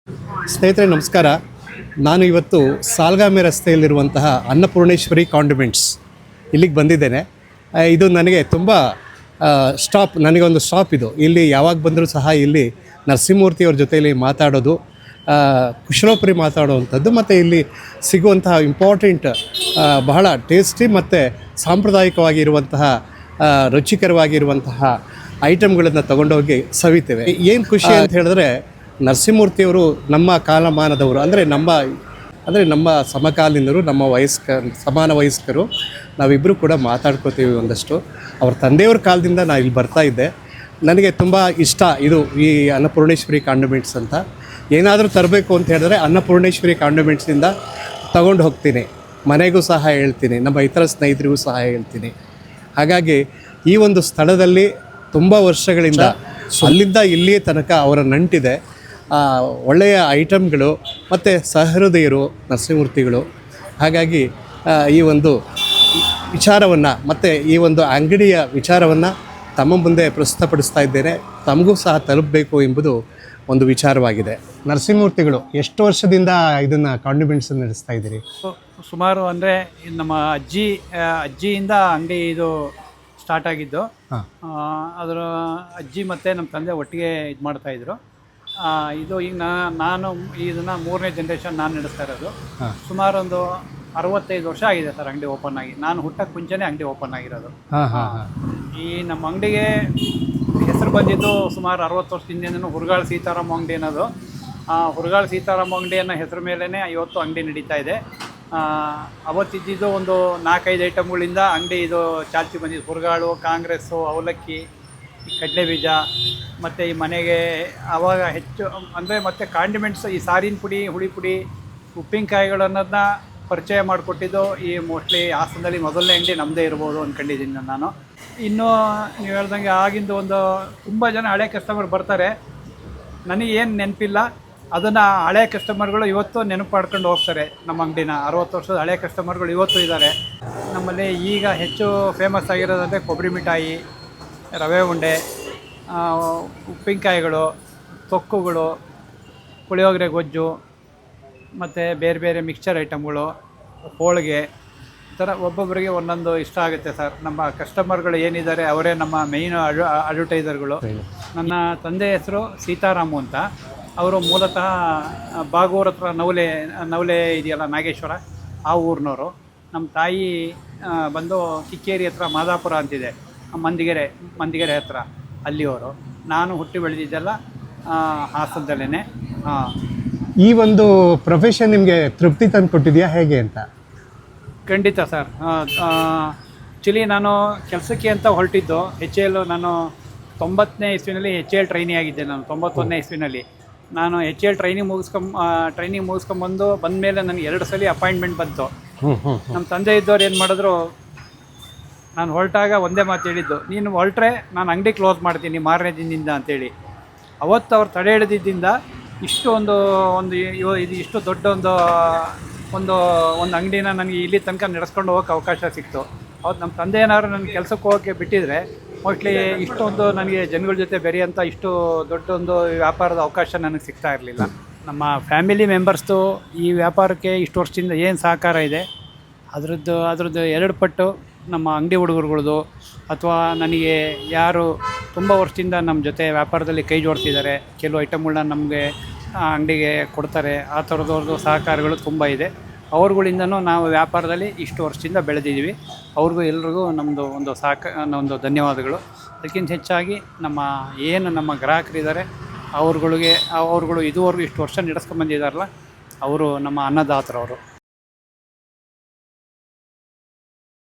ಸ್ನೇಹಿತರೆ ನಮಸ್ಕಾರ. ನಾನು ಇವತ್ತು ಸಾಲ್ಗಾಮೆ ರಸ್ತೆಯಲ್ಲಿರುವಂತಹ ಅನ್ನಪೂರ್ಣೇಶ್ವರಿ ಕಾಂಡಿಮೆಂಟ್ಸ್ ಇಲ್ಲಿಗೆ ಬಂದಿದ್ದೇನೆ. ಇದು ನನಗೆ ತುಂಬ ನನಗೊಂದು ಸ್ಟಾಪ್ ಇದು. ಇಲ್ಲಿ ಯಾವಾಗ ಬಂದರೂ ಸಹ ಇಲ್ಲಿ ನರಸಿಂಹಮೂರ್ತಿಯವ್ರ ಜೊತೆಯಲ್ಲಿ ಮಾತಾಡೋದು, ಕುಶಲೋಪರಿ ಮಾತಾಡುವಂಥದ್ದು, ಮತ್ತು ಇಲ್ಲಿ ಸಿಗುವಂತಹ ಇಂಪಾರ್ಟೆಂಟ್ ಬಹಳ ಟೇಸ್ಟಿ ಮತ್ತು ಸಾಂಪ್ರದಾಯಿಕವಾಗಿರುವಂತಹ ರುಚಿಕರವಾಗಿರುವಂತಹ ಐಟಮ್ಗಳನ್ನು ತಗೊಂಡೋಗಿ ಸವಿತೇವೆ. ಏನು ಖುಷಿ ಅಂತ ಹೇಳಿದ್ರೆ, ನರಸಿಂಹಮೂರ್ತಿಯವರು ನಮ್ಮ ಕಾಲಮಾನದವರು, ಅಂದರೆ ನಮ್ಮ ಸಮಕಾಲೀನರು, ನಮ್ಮ ಸಮಾನ ವಯಸ್ಕರು. ನಾವಿಬ್ಬರು ಕೂಡ ಮಾತಾಡ್ಕೋತೀವಿ ಒಂದಷ್ಟು. ಅವ್ರ ತಂದೆಯವ್ರ ಕಾಲದಿಂದ ನಾನು ಇಲ್ಲಿ ಬರ್ತಾ ಇದ್ದೆ. ನನಗೆ ತುಂಬ ಇಷ್ಟ ಇದು ಈ ಅನ್ನಪೂರ್ಣೇಶ್ವರಿ ಕಾಂಡಿಮೆಂಟ್ಸ್ ಅಂತ. ಏನಾದರೂ ತರಬೇಕು ಅಂತ ಹೇಳಿದ್ರೆ ಅನ್ನಪೂರ್ಣೇಶ್ವರಿ ಕಾಂಡಿಮೆಂಟ್ಸಿಂದ ತಗೊಂಡು ಹೋಗ್ತೀನಿ, ಮನೆಗೂ ಸಹ ಹೇಳ್ತೀನಿ, ನಮ್ಮ ಇತರ ಸ್ನೇಹಿತರಿಗೂ ಸಹ ಹೇಳ್ತೀನಿ. ಹಾಗಾಗಿ ಈ ಒಂದು ಸ್ಥಳದಲ್ಲಿ ತುಂಬ ವರ್ಷಗಳಿಂದ ಅಲ್ಲಿಂದ ಇಲ್ಲಿಯೇ ತನಕ ಅವರ ನಂಟಿದೆ. ಒಳ್ಳೆಯ ಐಟಮ್ಗಳು ಮತ್ತು ಸಹೃದಯರು ನರಸಿಂಹಮೂರ್ತಿಗಳು. ಹಾಗಾಗಿ ಈ ಒಂದು ವಿಚಾರವನ್ನು ಮತ್ತು ಈ ಒಂದು ಅಂಗಡಿಯ ವಿಚಾರವನ್ನು ತಮ್ಮ ಮುಂದೆ ಪ್ರಸ್ತುತಪಡಿಸ್ತಾ ಇದ್ದೇನೆ. ತಮಗೂ ಸಹ ತಲುಪಬೇಕು ಎಂಬುದು ಒಂದು ವಿಚಾರವಾಗಿದೆ. ನರಸಿಂಹಮೂರ್ತಿಗಳು ಎಷ್ಟು ವರ್ಷದಿಂದ ಇದನ್ನು ಕಾಂಡಿಮೆಂಟ್ಸನ್ನು ನಡೆಸ್ತಾ ಇದ್ದೀರಿ? ಸುಮಾರು ಅಂದರೆ ನಮ್ಮ ಅಜ್ಜಿಯಿಂದ ಅಂಗಡಿ ಇದು ಸ್ಟಾರ್ಟ್ ಆಗಿದ್ದು. ಅದರ ಅಜ್ಜಿ ಮತ್ತು ನಮ್ಮ ತಂದೆ ಒಟ್ಟಿಗೆ ಇದು ಮಾಡ್ತಾಯಿದ್ರು. ಇದು ಈಗ ನಾನು ಇದನ್ನು 3ನೇ ಜನ್ರೇಷನ್ ನಾನು ನಡೆಸ್ತಾ ಇರೋದು. ಸುಮಾರು ಒಂದು 65 ವರ್ಷ ಆಗಿದೆ ಸರ್ ಅಂಗಡಿ ಓಪನ್ ಆಗಿ. ನಾನು ಹುಟ್ಟಕ್ಕೆ ಮುಂಚೆನೇ ಅಂಗಡಿ ಓಪನ್ ಆಗಿರೋದು. ಈ ನಮ್ಮ ಅಂಗಡಿಗೆ ಹೆಸರು ಬಂದಿದ್ದು ಸುಮಾರು 60 ವರ್ಷದಿಂದನೂ ಹುರ್ಗಾಳ ಸೀತಾರಾಮ ಅಂಗಡಿ ಅನ್ನೋದು. ಹುರ್ಗಾಳ ಸೀತಾರಾಮ ಅಂಗಡಿ ಅನ್ನೋ ಹೆಸರು ಮೇಲೇ ಇವತ್ತು ಅಂಗಡಿ ನಡೀತಾ ಇದೆ. ಅವತ್ತಿದ್ದು ಒಂದು 4-5 ಐಟಮ್ಗಳಿಂದ ಅಂಗಡಿ ಇದು ಚಾಲ್ತಿ ಬಂದಿದ್ದು. ಹುರ್ಗಾಳು, ಕಾಂಗ್ರೆಸ್ಸು, ಅವಲಕ್ಕಿ, ಕಡಲೆ ಬೀಜ, ಮತ್ತು ಈ ಮನೆಗೆ ಆವಾಗ ಹೆಚ್ಚು ಅಂದರೆ ಮತ್ತು ಕಾಂಡಿಮೆಂಟ್ಸ್, ಈ ಸಾರಿನ ಪುಡಿ, ಹುಳಿ ಪುಡಿ, ಉಪ್ಪಿನಕಾಯಿಗಳು ಅನ್ನೋದನ್ನ ಪರಿಚಯ ಮಾಡಿಕೊಟ್ಟಿದ್ದು ಈ ಮೋಸ್ಟ್ಲಿ ಹಾಸನದಲ್ಲಿ ಮೊದಲನೇ ಅಂಗಡಿ ನಮ್ಮದೇ ಇರ್ಬೋದು ಅಂದ್ಕೊಂಡಿದ್ದೀನಿ ನಾನು. ಇನ್ನೂ ನೀವು ಹೇಳ್ದಂಗೆ ಆಗಿಂದು ಒಂದು ತುಂಬ ಜನ ಹಳೆ ಕಸ್ಟಮರ್ ಬರ್ತಾರೆ. ನನಗೇನು ನೆನಪಿಲ್ಲ, ಅದನ್ನು ಹಳೆ ಕಸ್ಟಮರ್ಗಳು ಇವತ್ತು ನೆನಪು ಮಾಡ್ಕೊಂಡು ಹೋಗ್ತಾರೆ ನಮ್ಮ ಅಂಗಡಿನ. 60 ವರ್ಷದ ಹಳೆ ಕಸ್ಟಮರ್ಗಳು ಇವತ್ತು ಇದ್ದಾರೆ ನಮ್ಮಲ್ಲಿ. ಈಗ ಹೆಚ್ಚು ಫೇಮಸ್ ಆಗಿರೋದಂದರೆ ಕೊಬ್ಬರಿ ಮಿಠಾಯಿ, ರವೆ ಉಂಡೆ, ಉಪ್ಪಿನಕಾಯಿಗಳು, ತೊಕ್ಕುಗಳು, ಪುಳಿಯೋಗರೆ ಗೊಜ್ಜು, ಮತ್ತು ಬೇರೆ ಬೇರೆ ಮಿಕ್ಸ್ಚರ್ ಐಟಮ್ಗಳು, ಹೋಳಿಗೆ, ಈ ಥರ ಒಬ್ಬೊಬ್ಬರಿಗೆ ಒಂದೊಂದು ಇಷ್ಟ ಆಗುತ್ತೆ ಸರ್. ನಮ್ಮ ಕಸ್ಟಮರ್ಗಳು ಏನಿದ್ದಾರೆ ಅವರೇ ನಮ್ಮ ಮೇಯ್ನ್ ಅಡ್ವರ್ಟೈಸರ್ಗಳು. ನನ್ನ ತಂದೆ ಹೆಸರು ಸೀತಾರಾಮು ಅಂತ. ಅವರು ಮೂಲತಃ ಬಾಗೂರ್ ಹತ್ರ ನವಲೆ ಇದೆಯಲ್ಲ ನಾಗೇಶ್ವರ, ಆ ಊರಿನವರು. ನಮ್ಮ ತಾಯಿ ಬಂದು ಕಿಕ್ಕೇರಿ ಹತ್ರ ಮಾದಾಪುರ ಅಂತಿದೆ, ಮಂದಿಗೆರೆ ಹತ್ರ, ಅಲ್ಲಿಯವರು. ನಾನು ಹುಟ್ಟಿ ಬೆಳೆದಿದ್ದೆಲ್ಲ ಹಾಸನದಲ್ಲೇ. ಈ ಒಂದು ಪ್ರೊಫೆಷನ್ ನಿಮಗೆ ತೃಪ್ತಿ ತಂದು ಕೊಟ್ಟಿದೆಯಾ ಹೇಗೆ ಅಂತ? ಖಂಡಿತ ಸರ್. ಆ್ಯಕ್ಚುಲಿ ನಾನು ಕೆಲಸಕ್ಕೆ ಅಂತ ಹೊರಟಿದ್ದು ನಾನು 90ನೇ ಇಸ್ವಿನಲ್ಲಿ HAL ಟ್ರೈನಿ ಆಗಿದ್ದೆ. ನಾನು 91ನೇ ಇಸ್ವಿನಲ್ಲಿ ನಾನು HAL ಟ್ರೈನಿಂಗ್ ಮುಗಿಸ್ಕೊಂಬಂದು ಬಂದಮೇಲೆ ನನಗೆ 2 ಸಲ ಅಪಾಯಿಂಟ್ಮೆಂಟ್ ಬಂತು. ನಮ್ಮ ತಂದೆ ಇದ್ದವ್ರು ಏನು ಮಾಡಿದ್ರು, ನಾನು ಹೊರಟಾಗ ಒಂದೇ ಮಾತು ಹೇಳಿದ್ದು, ನೀನು ಹೊರಟ್ರೆ ನಾನು ಅಂಗಡಿ ಕ್ಲೋಸ್ ಮಾಡ್ತೀನಿ 6ನೇ ದಿನದಿಂದ ಅಂತೇಳಿ. ಅವತ್ತು ಅವ್ರು ತಡೆ ಹಿಡಿದಿದ್ದರಿಂದ ಇಷ್ಟು ಇಷ್ಟು ದೊಡ್ಡ ಒಂದು ಅಂಗಡಿನ ನನಗೆ ಇಲ್ಲಿ ತನಕ ನಡೆಸ್ಕೊಂಡು ಹೋಗೋಕ್ಕೆ ಅವಕಾಶ ಸಿಕ್ತು. ಅವತ್ತು ನಮ್ಮ ತಂದೆ ಏನಾದ್ರು ನನ್ನ ಕೆಲಸಕ್ಕೆ ಹೋಗೋಕ್ಕೆ ಬಿಟ್ಟಿದ್ರೆ ಮೋಸ್ಟ್ಲಿ ಇಷ್ಟೊಂದು ನನಗೆ ಜನಗಳ ಜೊತೆ ಬೆರೆಯೋಂಥ ಇಷ್ಟು ದೊಡ್ಡೊಂದು ವ್ಯಾಪಾರದ ಅವಕಾಶ ನನಗೆ ಸಿಗ್ತಾ ಇರಲಿಲ್ಲ. ನಮ್ಮ ಫ್ಯಾಮಿಲಿ ಮೆಂಬರ್ಸ್ದು ಈ ವ್ಯಾಪಾರಕ್ಕೆ ಇಷ್ಟು ವರ್ಷದಿಂದ ಏನು ಸಹಕಾರ ಇದೆ ಅದರದ್ದು 2 ಪಟ್ಟು ನಮ್ಮ ಅಂಗಡಿ ಹುಡುಗರುಗಳದು, ಅಥವಾ ನನಗೆ ಯಾರು ತುಂಬ ವರ್ಷದಿಂದ ನಮ್ಮ ಜೊತೆ ವ್ಯಾಪಾರದಲ್ಲಿ ಕೈ ಜೋಡಿಸಿದ್ದಾರೆ, ಕೆಲವು ಐಟಮ್ಗಳನ್ನ ನಮಗೆ ಅಂಗಡಿಗೆ ಕೊಡ್ತಾರೆ, ಆ ಥರದವ್ರದ್ದು ಸಹಕಾರಗಳು ತುಂಬ ಇದೆ. ಅವ್ರುಗಳಿಂದನೂ ನಾವು ವ್ಯಾಪಾರದಲ್ಲಿ ಇಷ್ಟು ವರ್ಷದಿಂದ ಬೆಳೆದಿದ್ದೀವಿ. ಅವ್ರಿಗೂ ಎಲ್ರಿಗೂ ನಮ್ಮದು ಒಂದು ಧನ್ಯವಾದಗಳು. ಅದಕ್ಕಿಂತ ಹೆಚ್ಚಾಗಿ ನಮ್ಮ ಗ್ರಾಹಕರಿದ್ದಾರೆ ಅವ್ರುಗಳು ಇದುವರೆಗೂ ಇಷ್ಟು ವರ್ಷ ನಡೆಸ್ಕೊಂಬಂದಿದ್ದಾರಲ್ಲ, ಅವರು ನಮ್ಮ ಅನ್ನದಾತರವರು.